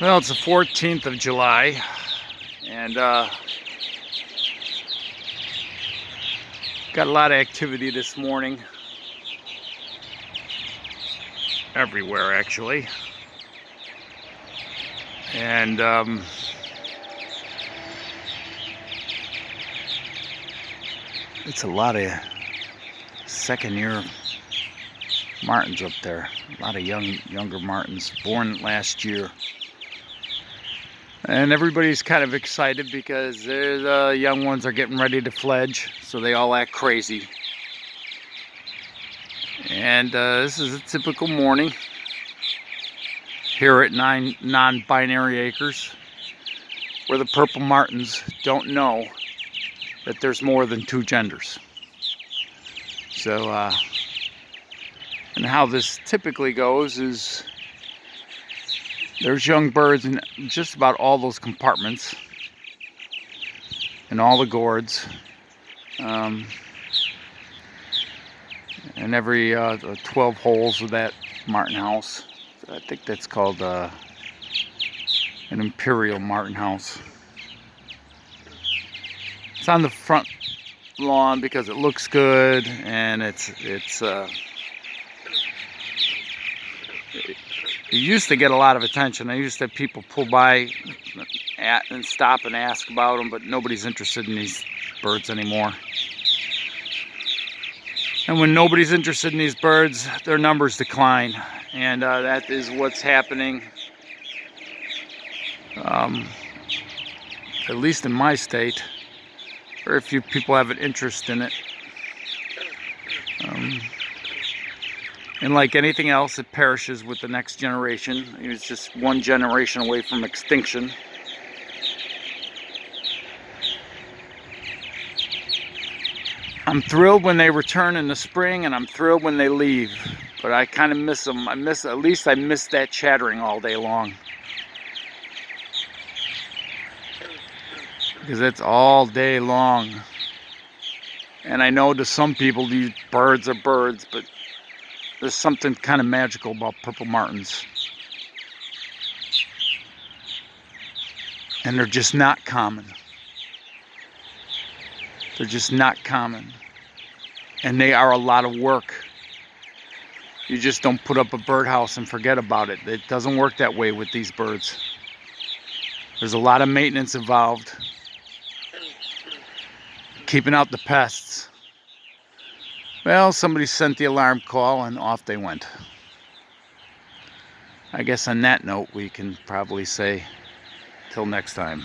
Well, it's the 14th of July, and got a lot of activity this morning. Everywhere, actually. And it's a lot of second-year martins up there. A lot of younger martins born last year. And everybody's kind of excited because the young ones are getting ready to fledge, so they all act crazy. And this is a typical morning here at 9 Non-Binary Acres, where the purple martins don't know that there's more than two genders. So, and how this typically goes is there's young birds in just about all those compartments and all the gourds, and every 12 holes of that martin house. I think that's called an imperial martin house. It's on the front lawn because it looks good, and it used to get a lot of attention. I used to have people pull by and stop and ask about them, but nobody's interested in these birds anymore. And when nobody's interested in these birds, their numbers decline, and that is what's happening, at least in my state. Very few people have an interest in it. And like anything else, it perishes with the next generation. It's just one generation away from extinction. I'm thrilled when they return in the spring, and I'm thrilled when they leave. But I kind of miss them. At least I miss that chattering all day long. Because it's all day long. And I know to some people these birds are birds, but there's something kind of magical about purple martins. And they're just not common. They're just not common. And they are a lot of work. You just don't put up a birdhouse and forget about it. It doesn't work that way with these birds. There's a lot of maintenance involved. Keeping out the pests. Well, somebody sent the alarm call and off they went. I guess on that note, we can probably say till next time.